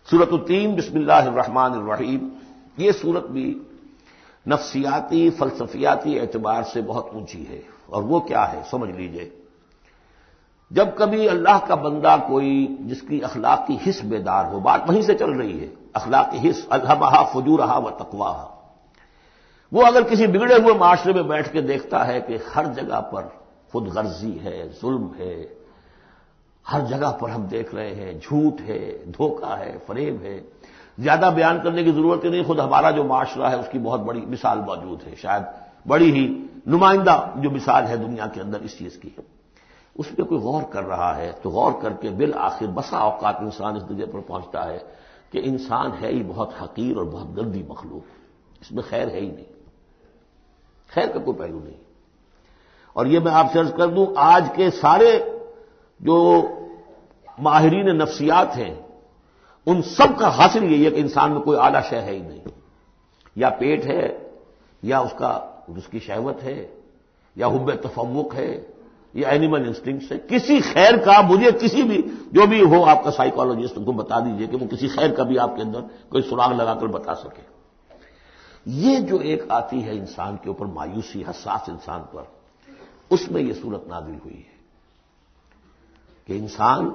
سورۃ التین بسم اللہ الرحمن الرحیم، یہ سورت بھی نفسیاتی فلسفیاتی اعتبار سے بہت اونچی ہے، اور وہ کیا ہے سمجھ لیجئے۔ جب کبھی اللہ کا بندہ کوئی جس کی اخلاقی حس بیدار ہو، بات وہیں سے چل رہی ہے، اخلاقی حس الہمہا فجورہا و تقواہا، وہ اگر کسی بگڑے ہوئے معاشرے میں بیٹھ کے دیکھتا ہے کہ ہر جگہ پر خود غرضی ہے، ظلم ہے، ہر جگہ پر ہم دیکھ رہے ہیں جھوٹ ہے، دھوکہ ہے، فریب ہے، زیادہ بیان کرنے کی ضرورت ہی نہیں، خود ہمارا جو معاشرہ ہے اس کی بہت بڑی مثال موجود ہے، شاید بڑی ہی نمائندہ جو مثال ہے دنیا کے اندر اس چیز کی، اس پہ کوئی غور کر رہا ہے تو غور کر کے بالآخر بسا اوقات انسان اس درجے پر پہنچتا ہے کہ انسان ہے ہی بہت حقیر اور بہت گندی مخلوق، اس میں خیر ہے ہی نہیں، خیر کا کوئی پہلو نہیں۔ اور یہ میں آپ سے عرض کر دوں، آج کے سارے جو ماہرین نفسیات ہیں ان سب کا حاصل یہی ہے کہ انسان میں کوئی اعلیٰ شے ہے ہی نہیں، یا پیٹ ہے، یا اس کی شہوت ہے، یا حب تفوق ہے، یا اینیمل انسٹنکٹس ہے، کسی خیر کا مجھے کسی بھی جو بھی ہو آپ کا سائیکالوجسٹ کو بتا دیجئے کہ وہ کسی خیر کا بھی آپ کے اندر کوئی سراغ لگا کر بتا سکے۔ یہ جو ایک آتی ہے انسان کے اوپر مایوسی، حساس انسان پر، اس میں یہ صورت نازل ہوئی ہے کہ انسان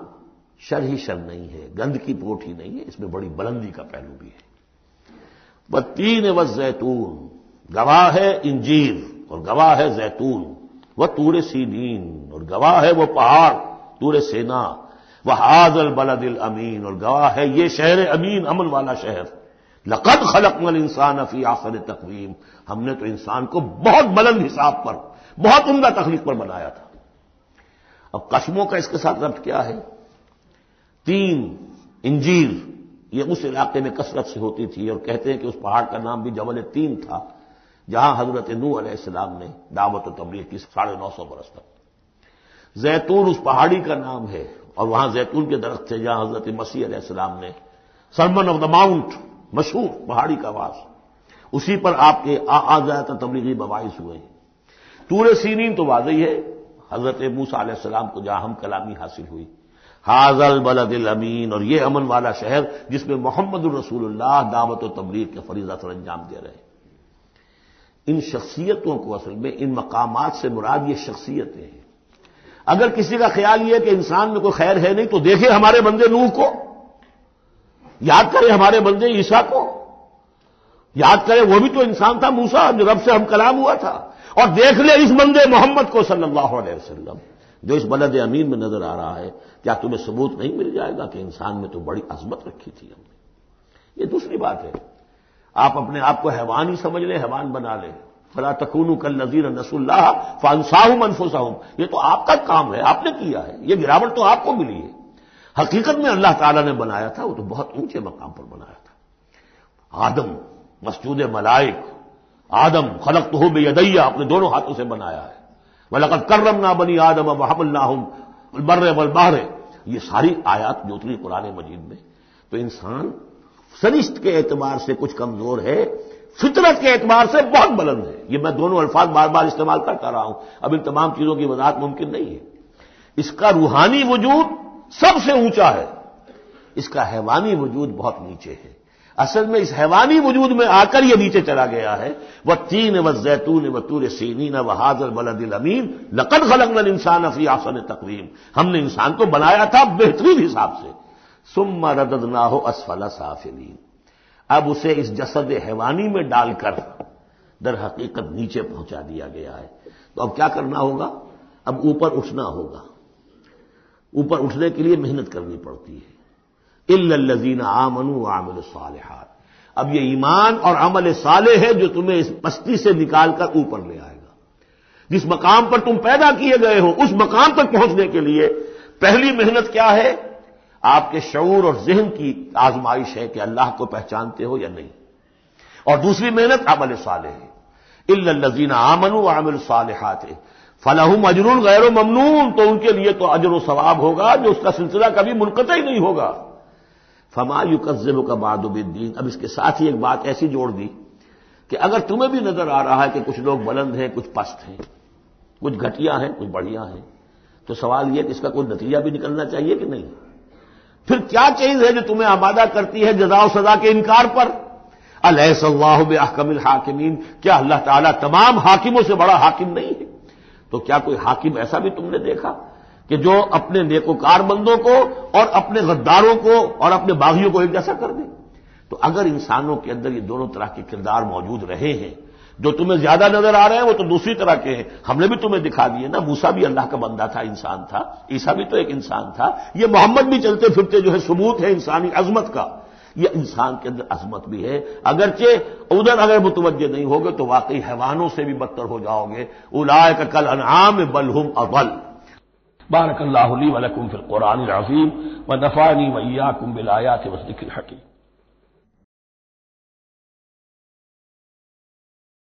شر ہی شر نہیں ہے، گند کی پوٹ ہی نہیں ہے، اس میں بڑی بلندی کا پہلو بھی ہے۔ والتین والزیتون، گواہ ہے انجیر اور گواہ ہے زیتون، وطور سینین، اور گواہ ہے وہ پہاڑ طور سینا، وہذا البلد الامین، اور گواہ ہے یہ شہر امین، امن والا شہر۔ لقد خلقنا الانسان فی احسن تقویم، ہم نے تو انسان کو بہت بلند حساب پر، بہت عمدہ تخلیق پر بنایا تھا۔ اب قسموں کا اس کے ساتھ ربط کیا ہے؟ تین، انجیر، یہ اس علاقے میں کثرت سے ہوتی تھی، اور کہتے ہیں کہ اس پہاڑ کا نام بھی جبل تین تھا جہاں حضرت نوح علیہ السلام نے دعوت و تبلیغ کی 950 برس تک۔ زیتون اس پہاڑی کا نام ہے، اور وہاں زیتون کے درخت تھے جہاں حضرت مسیح علیہ السلام نے سرمن آف دا ماؤنٹ، مشہور پہاڑی کا آواز، اسی پر آپ کے زیادہ تبلیغی مباحث ہوئے ہیں۔ طور سینین تو واضح ہے، حضرت موسیٰ علیہ السلام کو جہاں ہم کلامی حاصل ہوئی۔ ھذا البلد الامین، اور یہ امن والا شہر جس میں محمد الرسول اللہ دعوت و تبلیغ کے فریضہ سر انجام دے رہے ہیں۔ ان شخصیتوں کو اصل میں ان مقامات سے مراد یہ شخصیتیں ہیں۔ اگر کسی کا خیال یہ ہے کہ انسان میں کوئی خیر ہے نہیں تو دیکھیں ہمارے بندے نوح کو، یاد کریں ہمارے بندے عیسیٰ کو، یاد کریں وہ بھی تو انسان تھا، موسیٰ جو رب سے ہم کلام ہوا تھا، اور دیکھ لیں اس بندے محمد کو صلی اللہ علیہ وسلم جو اس بلد امین میں نظر آ رہا ہے۔ کیا تمہیں ثبوت نہیں مل جائے گا کہ انسان میں تو بڑی عظمت رکھی تھی ہم نے؟ یہ دوسری بات ہے، آپ اپنے آپ کو حیوان ہی سمجھ لیں، حیوان بنا لیں، فلا تکونوا کالذین نسوا اللہ فانساہم انفسہم، یہ تو آپ کا کام ہے، آپ نے کیا ہے، یہ گراوٹ تو آپ کو ملی ہے۔ حقیقت میں اللہ تعالیٰ نے بنایا تھا، وہ تو بہت اونچے مقام پر بنایا تھا۔ آدم مسجود ملائک، آدم خلقتہ بیدی، اپنے دونوں ہاتھوں سے بنایا ہے۔ وَلَقَدْ كَرَّمْنَا بَنِي آدَمَ وَحَمَلْنَاهُمْ فِي الْبَرِّ وَالْبَحْرِ، یہ ساری آیات جو اتری قرآن مجید میں، تو انسان سرشت کے اعتبار سے کچھ کمزور ہے، فطرت کے اعتبار سے بہت بلند ہے۔ یہ میں دونوں الفاظ بار بار استعمال کرتا رہا ہوں، اب ان تمام چیزوں کی وضاحت ممکن نہیں ہے۔ اس کا روحانی وجود سب سے اونچا ہے، اس کا حیوانی وجود بہت نیچے ہے۔ اصل میں اس حیوانی وجود میں آ کر یہ نیچے چلا گیا ہے۔ والتین والزیتون وطور سینین وھذا البلد الامین لقد خلقنا الانسان فی احسن تقویم، ہم نے انسان کو بنایا تھا بہترین حساب سے۔ ثم رددناہ اسفل سافلین، اب اسے اس جسد حیوانی میں ڈال کر در حقیقت نیچے پہنچا دیا گیا ہے۔ تو اب کیا کرنا ہوگا؟ اب اوپر اٹھنا ہوگا۔ اوپر اٹھنے کے لیے محنت کرنی پڑتی ہے۔ الا الذین آمنوا وعملوا الصالحات، اب یہ ایمان اور عمل صالح ہے جو تمہیں اس پستی سے نکال کر اوپر لے آئے گا۔ جس مقام پر تم پیدا کیے گئے ہو اس مقام تک پہنچنے کے لیے پہلی محنت کیا ہے؟ آپ کے شعور اور ذہن کی آزمائش ہے کہ اللہ کو پہچانتے ہو یا نہیں، اور دوسری محنت عمل صالح ہے۔ الا الذین آمنوا وعملوا الصالحات فلہم اجر غیر ممنون، تو ان کے لیے تو اجر و ثواب ہوگا جو اس کا سلسلہ کبھی منقطع ہی نہیں ہوگا۔ فما یکذبک بعد بالدین، اب اس کے ساتھ ہی ایک بات ایسی جوڑ دی کہ اگر تمہیں بھی نظر آ رہا ہے کہ کچھ لوگ بلند ہیں، کچھ پست ہیں، کچھ گھٹیا ہیں، کچھ بڑھیا ہیں، تو سوال یہ کہ اس کا کوئی نتیجہ بھی نکلنا چاہیے کہ نہیں؟ پھر کیا چیز ہے جو تمہیں آمادہ کرتی ہے جزا و سزا کے انکار پر؟ الیس اللہ باحکم الحاکمین، کیا اللہ تعالیٰ تمام حاکموں سے بڑا حاکم نہیں ہے؟ تو کیا کوئی حاکم ایسا بھی تم نے دیکھا کہ جو اپنے نیکوکار بندوں کو اور اپنے غداروں کو اور اپنے باغیوں کو ایک جیسا کر دے؟ تو اگر انسانوں کے اندر یہ دونوں طرح کے کردار موجود رہے ہیں، جو تمہیں زیادہ نظر آ رہے ہیں وہ تو دوسری طرح کے ہیں، ہم نے بھی تمہیں دکھا دیے نا، موسیٰ بھی اللہ کا بندہ تھا، انسان تھا، عیسیٰ بھی تو ایک انسان تھا، یہ محمد بھی چلتے پھرتے جو ہے ثبوت ہے انسانی عظمت کا، یہ انسان کے اندر عظمت بھی ہے، اگرچہ ادھر اگر متوجہ نہیں ہوگے تو واقعی حیوانوں سے بھی بدتر ہو جاؤ گے، اولئک کالانعام بل هم اضل۔ بارک اللہ لی ولکم فی القرآن العظیم ونفعنی وإیاکم بالآیات والذکر الحکیم۔